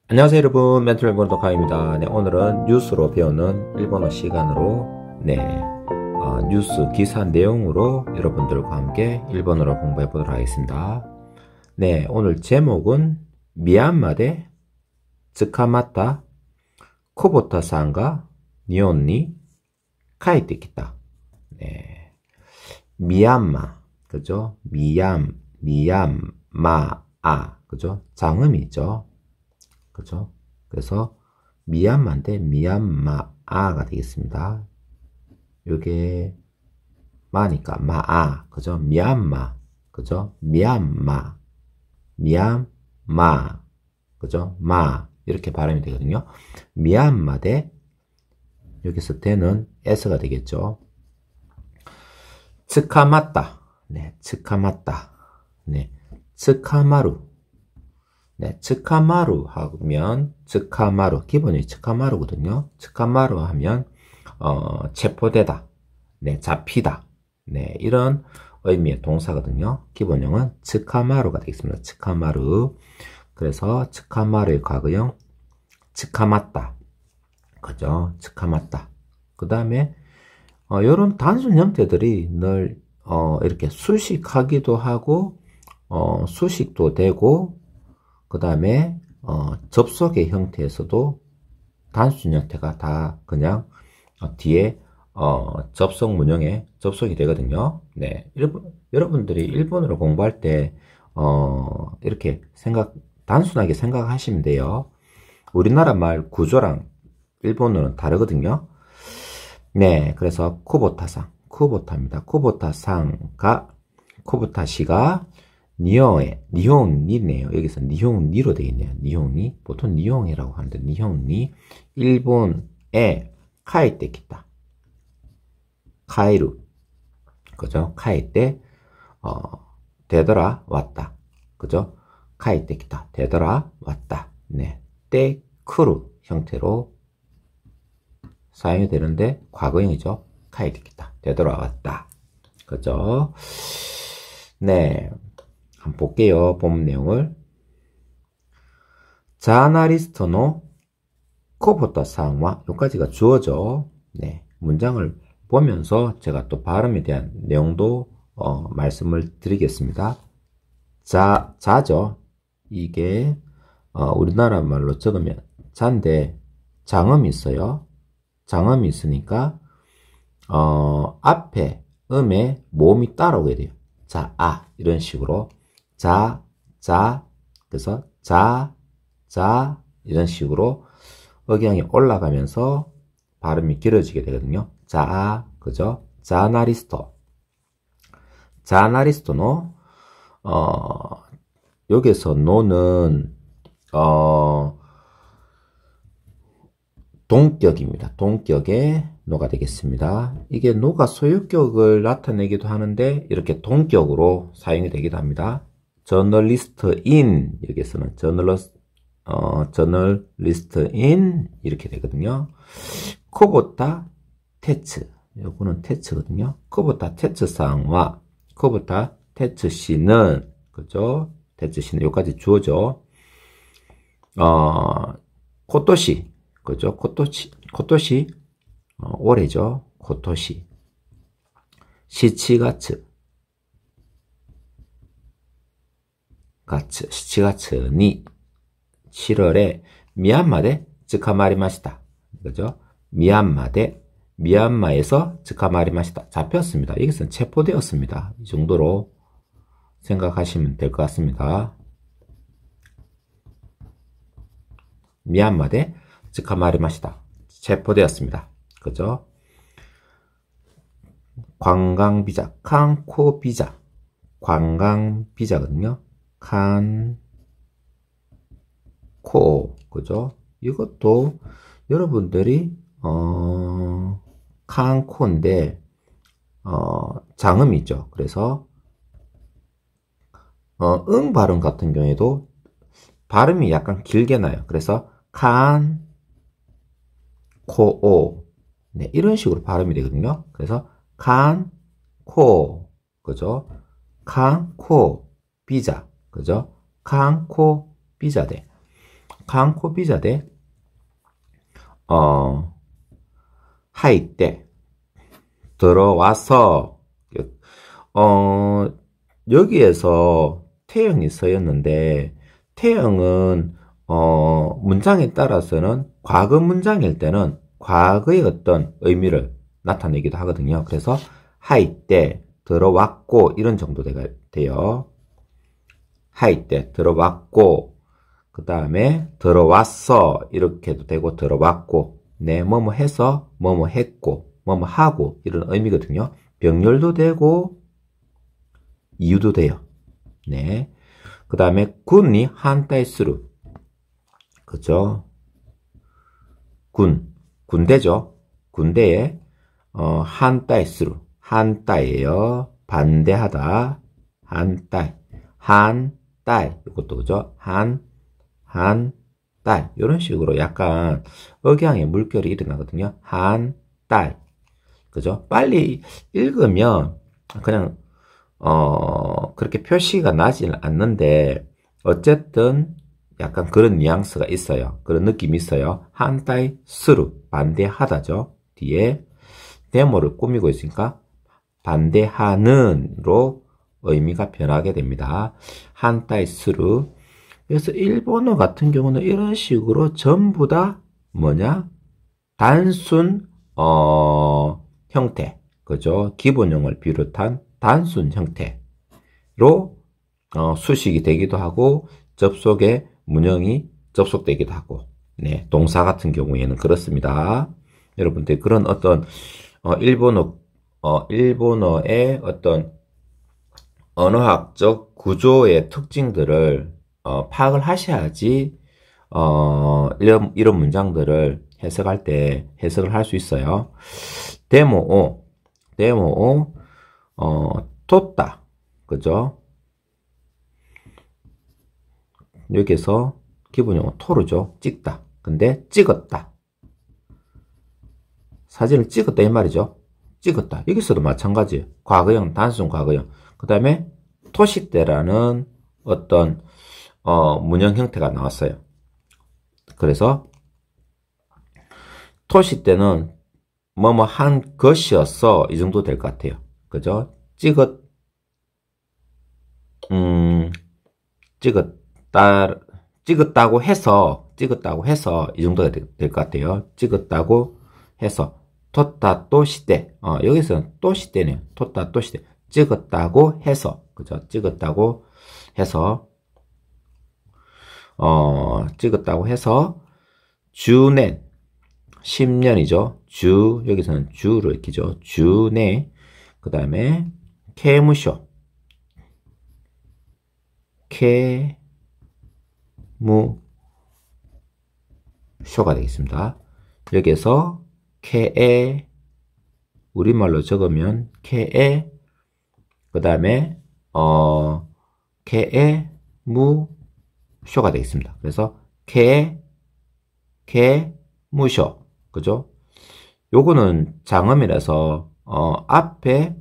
안녕하세요 여러분, 멘토 일본어 독학입니다. 네, 오늘은 뉴스로 배우는 일본어 시간으로 뉴스 기사 내용으로 여러분들과 함께 일본어를 공부해 보도록 하겠습니다. 네, 오늘 제목은 미얀마 대 츠카마타 코보타さんが 니혼니 카이테키타. 네, 미얀마, 그죠? 미얀마아, 그죠? 장음이죠. 그죠? 그래서 미얀마인데 미얀마아가 되겠습니다. 요게 마니까 마아, 그죠? 미얀마, 그죠? 미얀마, 미얀마, 그죠? 마 이렇게 발음이 되거든요. 미얀마 대 여기서 대는 S가 되겠죠. 츠카마타, 네, 츠카마타, 네, 츠카마루. 네, 츠카마루 하면 츠카마루 기본이 츠카마루거든요. 츠카마루 하면 체포되다, 네, 잡히다, 네, 이런 의미의 동사거든요. 기본형은 츠카마루가 되겠습니다. 츠카마루. 그래서 츠카마루의 과거형 츠카마타, 그죠? 츠카마타. 그 다음에 이런 단순 형태들이 늘 이렇게 수식하기도 하고 수식도 되고, 그 다음에 접속의 형태에서도 단순 형태가 다 그냥 뒤에 접속 문형에 접속이 되거든요. 네, 여러분들이 일본어를 공부할 때 이렇게 단순하게 생각하시면 돼요. 우리나라 말 구조랑 일본어는 다르거든요. 네, 그래서 쿠보타입니다. 쿠보타시가 니혼니네요. 여기서 니혼니로 되어 있네요. 니혼니. 보통 니혼이라고 하는데, 니혼니. 일본에 카이테키타. 카이루. 그죠? 카이테, 되돌아 왔다. 그죠? 카이테키타. 되돌아 왔다. 네. 때, 크루 형태로 사용이 되는데, 과거형이죠. 카이테키타. 되돌아 왔다. 그죠? 네. 한번 볼게요. 본 내용을. 자나리스트의 코보타さん와 여기까지가 주어죠. 네, 문장을 보면서 제가 또 발음에 대한 내용도 말씀을 드리겠습니다. 자죠. 이게 우리나라 말로 적으면 자인데 장음이 있어요. 장음이 있으니까 앞에 음에 모음이 따라오게 돼요. 자, 이런 식으로 그래서 이런 식으로 억양이 올라가면서 발음이 길어지게 되거든요. 그죠? 자나리스토의 여기서 노는 동격입니다. 동격의 노가 되겠습니다. 이게 노가 소유격을 나타내기도 하는데 이렇게 동격으로 사용이 되기도 합니다. 저널리스트인, 여기서는 저널리스트인 이렇게 되거든요. 코보타 테츠, 요거는 테츠거든요. 코보타 테츠상과 코보타 테츠씨는, 그죠? 테츠씨는 여기까지 주어져. 코토시, 그죠? 코토시 올해죠. 코토시 7月に 7월에 미얀마에 츠카마리마시다. 그죠? 미얀마에서 츠카마리마시다. 잡혔습니다. 여기서는 체포되었습니다. 이 정도로 생각하시면 될 것 같습니다. 미얀마에 츠카마리마시다. 체포되었습니다. 그죠? 관광비자, 칸코비자, 관광비자거든요. 칸코, 그죠? 이것도 여러분들이 칸코인데 장음이 있죠. 그래서 응 발음 같은 경우에도 발음이 약간 길게 나요. 그래서 칸코오, 네, 이런 식으로 발음이 되거든요. 그래서 칸코, 그죠? 칸코 비자, 그죠? 칸코 비자대. 칸코 비자데 하이때 들어와서 여기에서 태형이 쓰였는데 태형은 문장에 따라서는 과거 문장일 때는 과거의 어떤 의미를 나타내기도 하거든요. 그래서 하이때 들어왔고 이런 정도 돼요. 하이때 들어왔고 그 다음에 들어왔어 이렇게도 되고 들어왔고 네 뭐뭐 해서 뭐뭐 했고 뭐뭐 하고 이런 의미거든요. 병렬도 되고 이유도 돼요. 네. 그 다음에 군이 한따이스루 그죠? 군대죠. 군대에 한따이스루 한따이에요. 반대하다 한따이 한따이 이것도 그죠? 한따이 이런 식으로 약간 억양의 물결이 일어나거든요. 한따이 그죠? 빨리 읽으면 그냥 그렇게 표시가 나지는 않는데 어쨌든 약간 그런 뉘앙스가 있어요. 그런 느낌이 있어요. 한따이 스루 반대하다죠. 뒤에 데모를 꾸미고 있으니까 반대하는으로 의미가 변하게 됩니다. 한따이 스루. 그래서 일본어 같은 경우는 이런 식으로 전부 다 뭐냐? 단순 형태. 그죠? 기본형을 비롯한 단순 형태로 수식이 되기도 하고 접속에 문형이 접속되기도 하고 네, 동사 같은 경우에는 그렇습니다. 여러분들 그런 어떤 일본어의 어떤 언어학적 구조의 특징들을 파악을 하셔야지 이런 문장들을 해석할 때 해석을 할 수 있어요. 데모 뒀다 그죠? 여기서 기본용어 토르죠. 찍다. 근데 찍었다. 사진을 찍었다 이 말이죠. 찍었다. 여기서도 마찬가지예요. 과거형, 단순 과거형. 그 다음에 토시대라는 어떤 문형 형태가 나왔어요. 그래서 토시대는 뭐뭐 한 것이었어 이 정도 될 것 같아요. 그죠? 찍었다고 해서 이 정도가 될 것 같아요. 찍었다고 해서 토타 또 시대 여기서는 또 시대네요. 토타 또 시대 찍었다고 해서 그죠? 찍었다고 해서 주낸 10년이죠. 여기서는 주를 익히죠. 주내 그 다음에 케무쇼 케무쇼가 되겠습니다. 여기에서 케에 우리말로 적으면 케에 그 다음에 케에 무쇼가 되겠습니다. 그래서 케무쇼 그죠? 요거는 장음이라서 앞에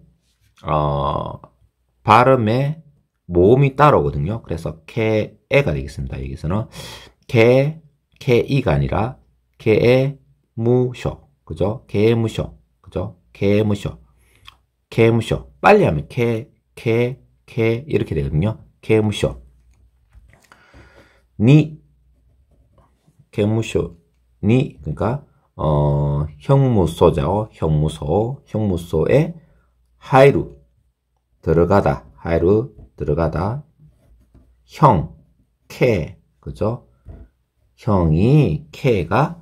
발음에 모음이 따라오거든요. 그래서 케에가 되겠습니다. 여기서는 케이가 아니라 케무쇼 그죠? 케무쇼 그죠? 케무쇼 빨리 하면 케 이렇게 되거든요. 케무쇼 케무쇼 그러니까 형무소죠. 형무소에 하이루 들어가다 케 그죠? 형이 케가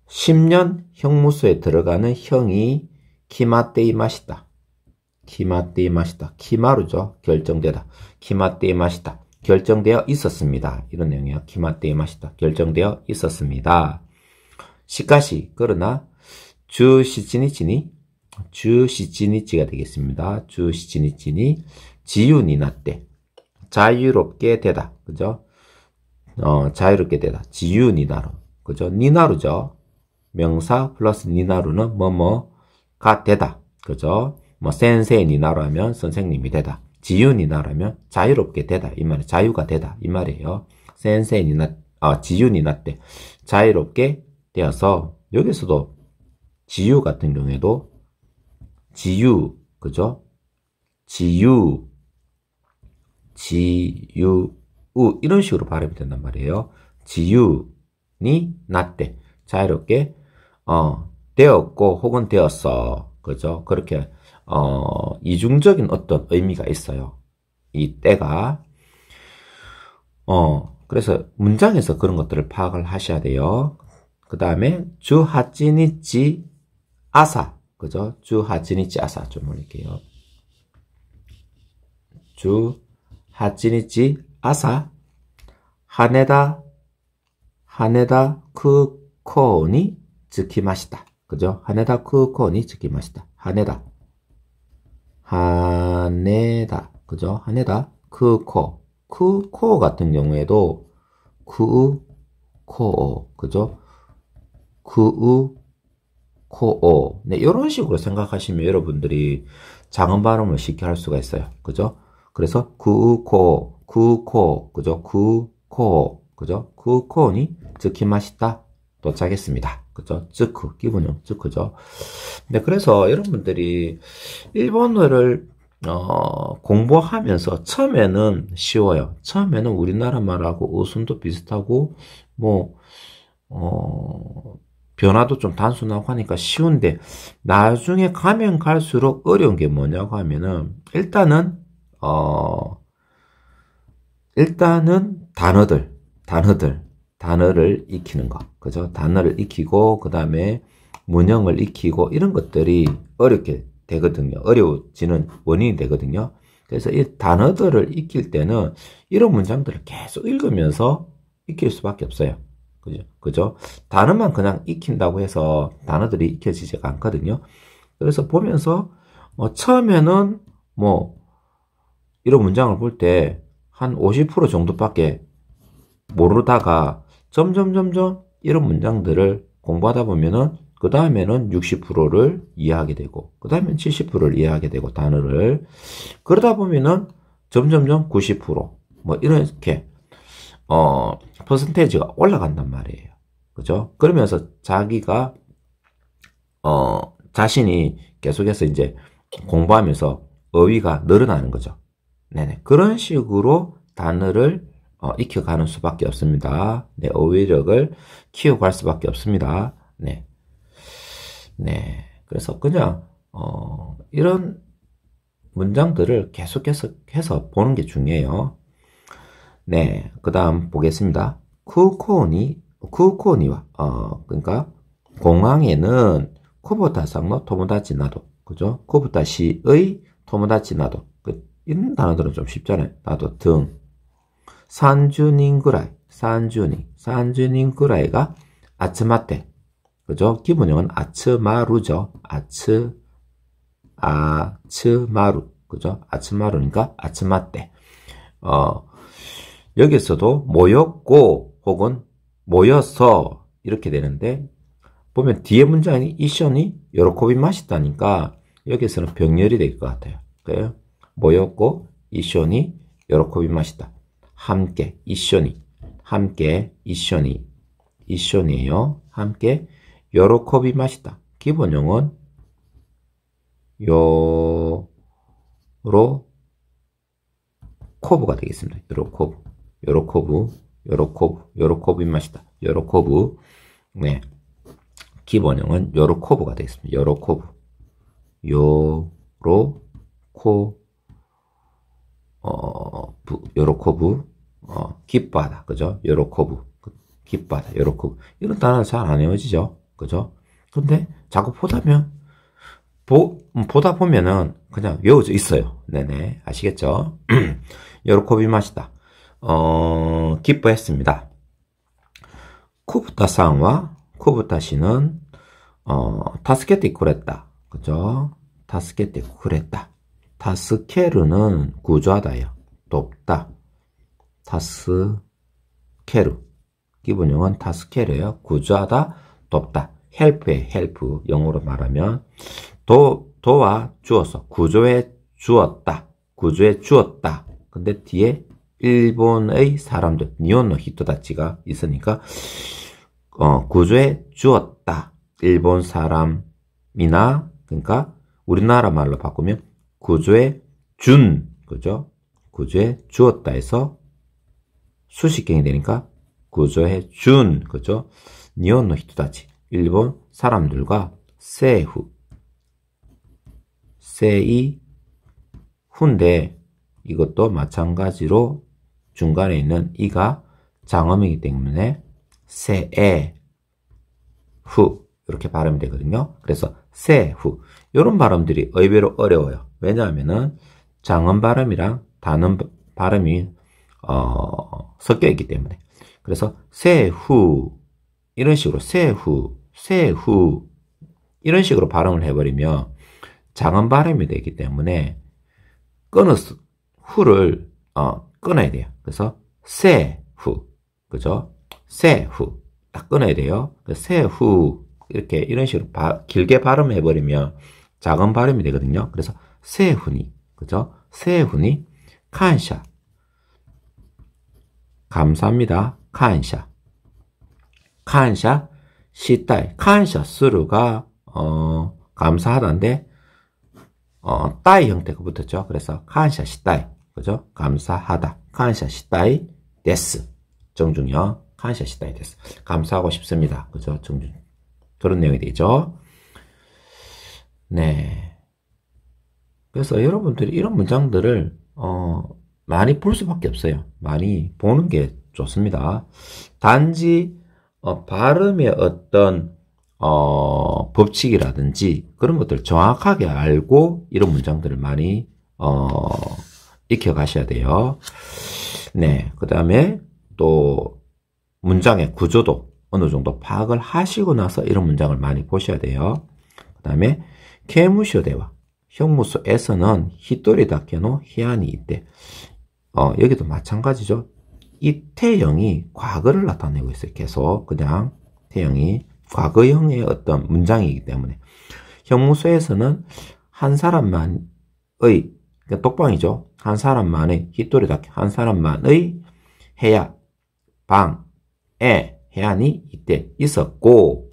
10년 형무소에 들어가는 형이 키마떼이 마시다. 키마루죠. 결정되다. 키마떼이 마시다. 결정되어 있었습니다. 이런 내용이에요. 키마떼이 마시다. 결정되어 있었습니다. 시카시 그러나 주시치니치가 되겠습니다. 주시치니치니 지유니 나때 자유롭게 되다. 그죠? 자유롭게 되다. 지유니 나루. 그죠? 니나루죠. 명사 플러스 니나루는 뭐뭐가 되다. 그죠? 뭐 센세이 니나루 하면 선생님이 되다. 지유 니나루 하면 자유롭게 되다. 이 말이 자유가 되다. 이 말이에요. 센세이 니나, 지유 니나떼. 자유롭게 되어서, 여기서도 지유 같은 경우에도 지유, 그죠? 지유, 이런 식으로 발음이 된단 말이에요. 지유니 나떼. 자유롭게, 되었고, 혹은 되었어. 그죠? 그렇게, 이중적인 어떤 의미가 있어요. 이 때가. 그래서 문장에서 그런 것들을 파악을 하셔야 돼요. 그 다음에, 주 하치니치 아사. 그죠? 주 하치니치 아사. 좀 올릴게요. 주 하치니치 아사. 하네다 쿠코니 츠키마시타. 그죠? 하네다 쿠코니 츠키마시타. 하네다. 그죠? 하네다 쿠코. 쿠코 같은 경우에도 쿠코. 그죠? 쿠코. 네, 이런 식으로 생각하시면 여러분들이 장음 발음을 쉽게 할 수가 있어요. 그죠? 그래서 쿠코. 그죠? 쿠코. 그죠? 쿠코니 츠키마시타. 도착했습니다. 그죠? 츠크, 기본형 츠크죠. 네, 그래서 여러분들이 일본어를 공부하면서 처음에는 쉬워요. 처음에는 우리나라 말하고 어순도 비슷하고 변화도 좀 단순하고 하니까 쉬운데 나중에 가면 갈수록 어려운 게 뭐냐고 하면은 일단은 단어를 익히는 거. 그죠? 단어를 익히고, 그 다음에 문형을 익히고, 이런 것들이 어렵게 되거든요. 어려워지는 원인이 되거든요. 그래서 이 단어들을 익힐 때는 이런 문장들을 계속 읽으면서 익힐 수밖에 없어요. 그죠? 단어만 그냥 익힌다고 해서 단어들이 익혀지지가 않거든요. 그래서 보면서, 처음에는 이런 문장을 볼 때 한 50% 정도밖에 모르다가 점점 이런 문장들을 공부하다 보면은 그 다음에는 60%를 이해하게 되고 그 다음엔 70%를 이해하게 되고 단어를 그러다 보면은 점점 90% 이렇게 퍼센테이지가 올라간단 말이에요. 그죠? 그러면서 자기가 자신이 계속해서 이제 공부하면서 어휘가 늘어나는 거죠. 네네. 그런 식으로 단어를 익혀가는 수밖에 없습니다. 네, 어휘력을 키워갈 수밖에 없습니다. 네. 네. 그래서 그냥, 이런 문장들을 계속해서 해서 보는 게 중요해요. 네. 그 다음 보겠습니다. 쿠코니와, 그러니까, 공항에는 쿠보타상의 토모다치 나도, 그죠? 쿠보타시의 토모다치 나도. 이런 단어들은 좀 쉽잖아요. 나도 등. 30인ぐらい, 30인 ぐらい가 아츠마테. 그죠? 기본형은 아츠마루죠. 아츠마루. 그죠? 아츠마루니까 아츠마테. 여기서도 모였고, 혹은 모여서, 이렇게 되는데, 보면 뒤에 문장이 이션이 요로코비 맛있다니까, 여기서는 병렬이 될 것 같아요. 그래요? 모였고, 이션이 요로코비 맛있다. 함께, 이쇼니에요. 함께, 요로코비 맛있다. 기본형은, 요로코브가 되겠습니다. 요로코비 맛있다. 요로코브. 네. 기본형은 요로코브가 되겠습니다. 요로코브, 기뻐하다, 그죠? 기뻐하다, 요로코브. 이런 단어는 잘 안 외워지죠? 그죠? 근데 자꾸 보다 보면은 그냥 외워져 있어요. 네네. 아시겠죠? 요로코비 맛이다. 기뻐했습니다. 쿠부타상과 쿠부타씨는, 타스케테 쿠랬다. 그죠? 타스케테 쿠랬다. 타스케르는 구조하다예요. 돕다. 타스케르. 기본형은 타스케르예요. 구조하다, 돕다. 헬프에 헬프. 영어로 말하면 도와 주어서 구조해 주었다. 근데 뒤에 일본의 사람들, 니혼노 히토다치가 있으니까, 구조해 주었다. 일본 사람이나, 그러니까 우리나라 말로 바꾸면 구조해 준, 그죠? 구조해 주었다 해서 수식형이 되니까 구조해 준, 그죠? 니혼노 히토다치, 일본 사람들과 세후, 세이 후인데 이것도 마찬가지로 중간에 있는 이가 장음이기 때문에 세에 후 이렇게 발음이 되거든요. 그래서 세후 이런 발음들이 의외로 어려워요. 왜냐하면은 장음 발음이랑 단음 발음이 섞여 있기 때문에. 그래서 세후 이런 식으로 세후 이런 식으로 발음을 해버리면 장음 발음이 되기 때문에 후를 끊어야 돼요. 그래서 세후, 그죠? 세후 딱 끊어야 돼요. 세후 이렇게 이런 식으로 길게 발음해 버리면 작은 발음이 되거든요. 그래서 세후니, 그죠? 세후니 칸샤, 감사합니다. 칸샤, 칸샤 시타이, 칸샤 스루가 감사하다인데 따이 형태가 붙었죠. 그래서 칸샤 시타이, 그죠? 감사하다. 칸샤 시타이 데스. 정중요. 칸샤 시타이 데스. 감사하고 싶습니다. 그죠? 정중. 그런 내용이 되죠. 네. 그래서 여러분들이 이런 문장들을 많이 볼 수밖에 없어요. 많이 보는 게 좋습니다. 단지 발음의 어떤 법칙이라든지 그런 것들을 정확하게 알고 이런 문장들을 많이 익혀 가셔야 돼요. 네, 그 다음에 또 문장의 구조도 어느 정도 파악을 하시고 나서 이런 문장을 많이 보셔야 돼요. 그 다음에 케무쇼 대화, 형무소에서는 히토리다케노 히안이 있대. 여기도 마찬가지죠. 이 태형이 과거를 나타내고 있어요. 계속 그냥 태형이 과거형의 어떤 문장이기 때문에 형무소에서는 한 사람만의, 그러니까 똑방이죠. 한 사람만의 히토리다케, 한 사람만의 해야 방에 해안이 이때 있었고,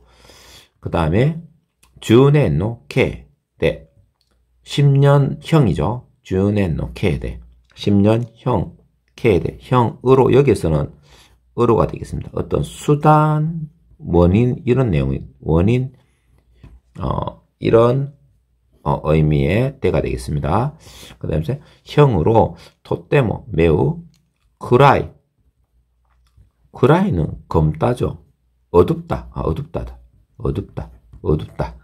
그 다음에 주네노 케대 10년형이죠. 주네노 케대 10년형 케대 형으로 여기서는 으로가 되겠습니다. 어떤 수단 원인 이런 내용이 원인 이런 의미의 때가 되겠습니다. 그 다음에 형으로 토테모 매우 쿠라이, 쿠라이는 검다죠. 어둡다. 어둡다.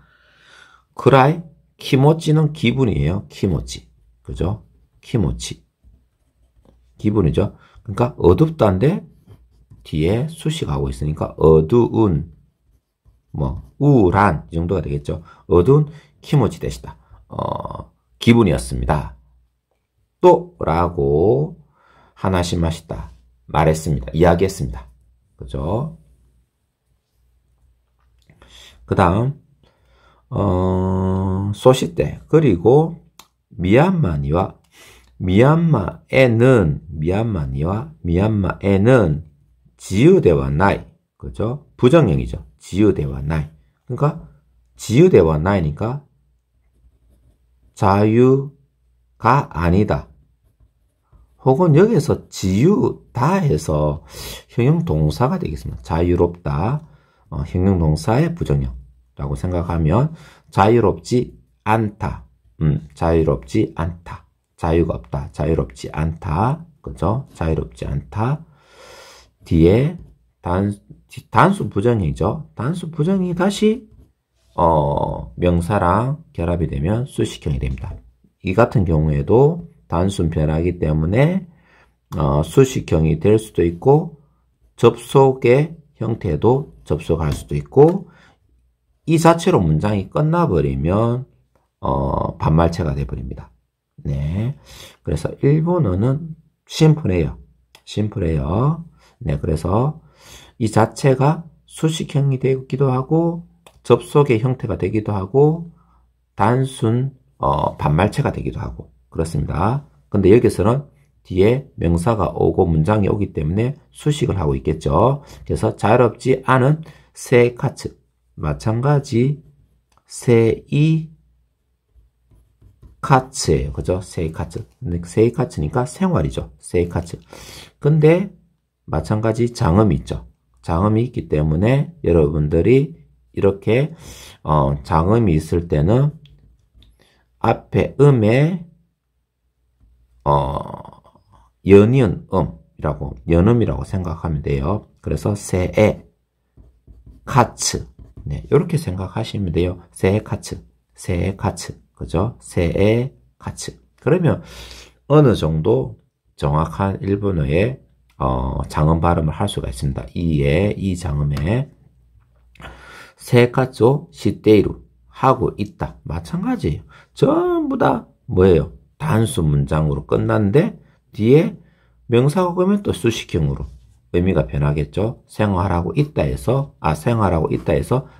쿠라이 키모치는 기분이에요. 키모치, 그죠? 키모치 기분이죠. 그러니까 어둡다인데 뒤에 수식하고 있으니까 어두운, 우울한 이 정도가 되겠죠. 어두운 키모치 되시다. 기분이었습니다. 또 라고 하나시마시다 말했습니다. 이야기했습니다. 그죠? 그 다음 소시대 그리고 미얀마니와 미얀마에는 지유대와 나이, 그죠? 부정형이죠. 지유대와 나이. 그러니까 지유대와 나이니까 자유가 아니다. 혹은 여기서 지유다 해서 형용동사가 되겠습니다. 자유롭다. 형용동사의 부정형라고 생각하면 자유롭지 않다. 자유롭지 않다. 자유가 없다. 자유롭지 않다. 그죠? 자유롭지 않다. 뒤에 단수 부정형이죠. 단수 부정형이 다시 명사랑 결합이 되면 수식형이 됩니다. 이 같은 경우에도 단순 변화이기 때문에 수식형이 될 수도 있고 접속의 형태도 접속할 수도 있고 이 자체로 문장이 끝나버리면 반말체가 되어버립니다. 네, 그래서 일본어는 심플해요. 네, 그래서 이 자체가 수식형이 되기도 하고 접속의 형태가 되기도 하고 단순 반말체가 되기도 하고 그렇습니다. 근데 여기서는 뒤에 명사가 오고 문장이 오기 때문에 수식을 하고 있겠죠. 그래서 자유롭지 않은 세이카츠. 마찬가지 세이카츠예요. 그죠? 세이카츠. 세이카츠니까 생활이죠. 세이카츠. 근데 마찬가지 장음이 있죠. 장음이 있기 때문에 여러분들이 이렇게 장음이 있을 때는 앞에 음에 연음이라고 생각하면 돼요. 그래서 세에 카츠. 네, 이렇게 생각하시면 돼요. 세에 카츠. 세에 카츠. 그죠? 세에 카츠. 그러면 어느 정도 정확한 일본어의 장음 발음을 할 수가 있습니다. 이 장음에 세카츠오 시테이루 하고 있다. 마찬가지예요. 전부 다 뭐예요? 단수 문장으로 끝났는데 뒤에 명사가 오면 또 수식형으로 의미가 변하겠죠. 생활하고 있다 해서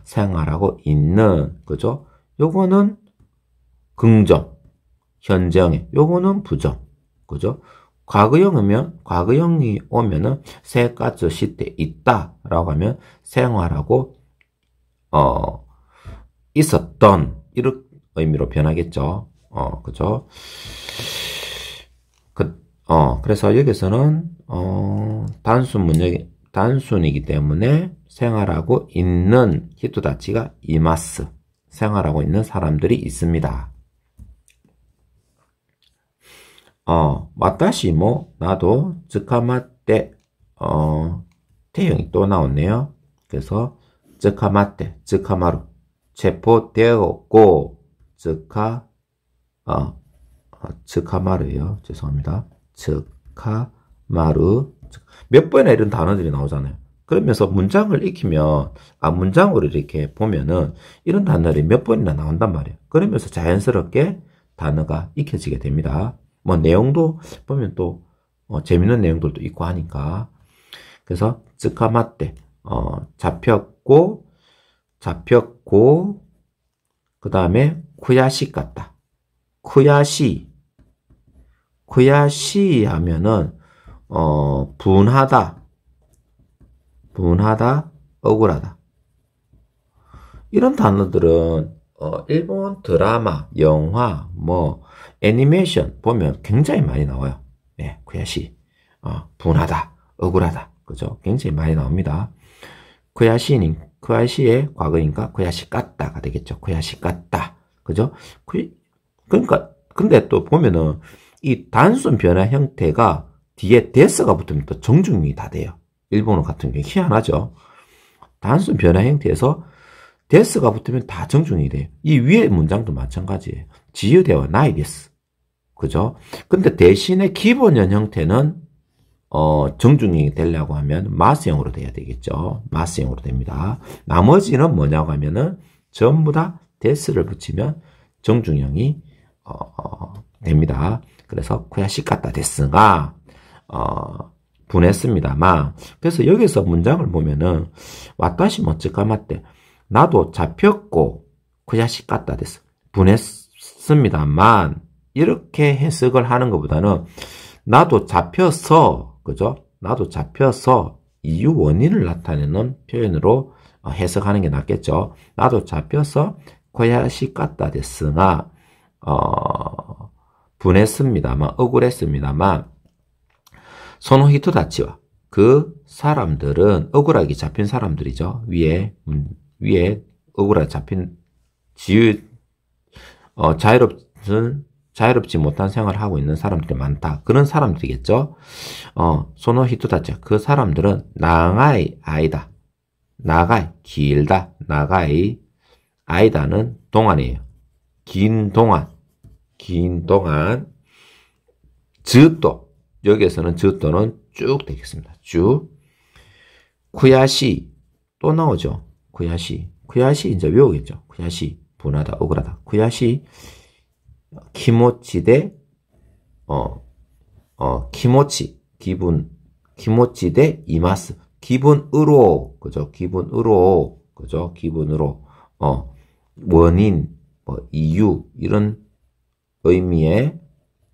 생활하고 있는, 그죠? 요거는 긍정, 현정에, 요거는 부정, 그죠? 과거형이 오면은 세카츠 시테 있다라고 하면 생활하고 있었던 이런 의미로 변하겠죠. 그죠? 그래서 여기서는 단순이기 때문에 생활하고 있는 히토다치가 이마스. 생활하고 있는 사람들이 있습니다. 와타시 뭐 나도 즈카마떼 태형이 또 나왔네요. 그래서 즈카마떼, 즈카마루, 체포되었고 즈카마루예요. 죄송합니다. 즈카마루. 몇 번이나 이런 단어들이 나오잖아요. 그러면서 문장을 익히면 문장으로 이렇게 보면은 이런 단어들이 몇 번이나 나온단 말이에요. 그러면서 자연스럽게 단어가 익혀지게 됩니다. 뭐 내용도 보면 또 재밌는 내용들도 있고 하니까. 그래서 즈카마떼 잡혔고 그 다음에 쿠야시 같다. 쿠야시 하면은 분하다, 억울하다. 이런 단어들은 일본 드라마, 영화, 뭐 애니메이션 보면 굉장히 많이 나와요. 예, 쿠야시, 분하다, 억울하다, 그죠? 굉장히 많이 나옵니다. 쿠야시의 과거니까 쿠야시 같다가 되겠죠. 쿠야시 같다, 그죠? 그러니까 근데 또 보면은 이 단순 변화 형태가 뒤에 데스가 붙으면 또 정중이 다 돼요. 일본어 같은 경우 희한하죠. 단순 변화 형태에서 데스가 붙으면 다 정중이 돼요. 이 위에 문장도 마찬가지예요. 지유대와 나이 데스. 그죠? 근데 대신에 기본형 형태는 정중이 되려고 하면 마스형으로 돼야 되겠죠. 마스형으로 됩니다. 나머지는 뭐냐고 하면은 전부 다 데스를 붙이면 정중형이 됩니다. 그래서 쿠야시 같다 데스가 분했습니다만, 그래서 여기서 문장을 보면은 와타시 뭐 츠카마떼 나도 잡혔고 쿠야시 같다 데스 분했습니다만, 이렇게 해석을 하는 것보다는 나도 잡혀서, 그죠? 나도 잡혀서 이유 원인을 나타내는 표현으로 해석하는 게 낫겠죠. 나도 잡혀서 쿠야시 같다 데스가 분했습니다만, 억울했습니다만, 소노 히토다치와 그 사람들은 억울하게 잡힌 사람들이죠. 위에 억울하게 잡힌 자유롭지 못한 생활을 하고 있는 사람들이 많다. 그런 사람들이겠죠. 소노 히토다치, 그 사람들은 나가이 아이다. 나가이, 길다. 나가이, 아이다는 동안이에요. 긴 동안. 즈또, 여기에서는 즈또는 쭉 되겠습니다. 쭉. 쿠야시, 또 나오죠. 쿠야시 이제 외우겠죠. 쿠야시, 분하다, 억울하다. 쿠야시, 키모치 대, 키모치 대 이마스. 기분으로, 그죠? 기분으로, 원인, 이유, 이런 의미의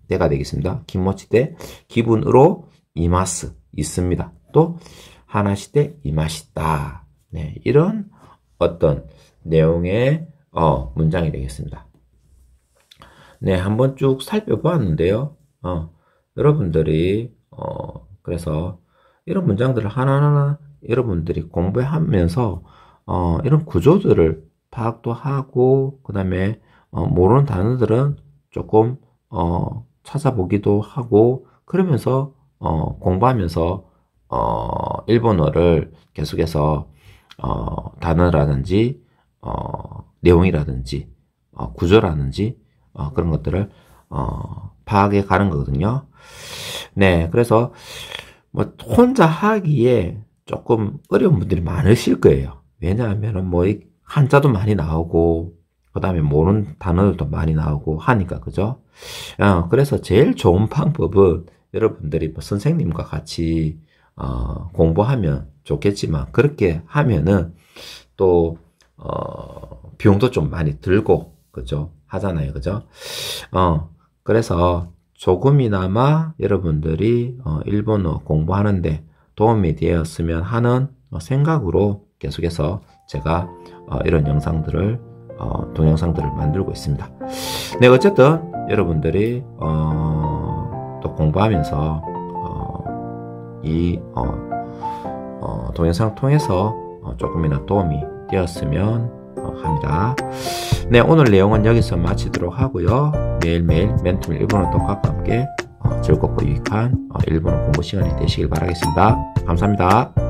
대가 되겠습니다. 기모치 대 기분으로 이마스 있습니다. 또 하나시 대 이마시다. 네, 이런 어떤 내용의 문장이 되겠습니다. 네, 한번 쭉 살펴보았는데요. 여러분들이 그래서 이런 문장들을 하나하나 여러분들이 공부하면서 이런 구조들을 파악도 하고 그 다음에 모르는 단어들은 조금 찾아보기도 하고 그러면서 공부하면서 일본어를 계속해서 단어라든지 내용이라든지 구조라든지 그런 것들을 파악해 가는 거거든요. 네, 그래서 뭐 혼자 하기에 조금 어려운 분들이 많으실 거예요. 왜냐하면은 뭐 한자도 많이 나오고 그 다음에 모르는 단어들도 많이 나오고 하니까 그죠? 그래서 제일 좋은 방법은 여러분들이 뭐 선생님과 같이 공부하면 좋겠지만 그렇게 하면은 또 비용도 좀 많이 들고 그죠? 하잖아요. 그죠? 그래서 조금이나마 여러분들이 일본어 공부하는데 도움이 되었으면 하는 생각으로 계속해서 제가 이런 영상들을 동영상들을 만들고 있습니다. 네, 어쨌든 여러분들이 또 공부하면서 이 동영상을 통해서 조금이나 도움이 되었으면 합니다. 네, 오늘 내용은 여기서 마치도록 하고요. 매일매일 멘토 일본어 독학과 함께 즐겁고 유익한 일본어 공부 시간이 되시길 바라겠습니다. 감사합니다.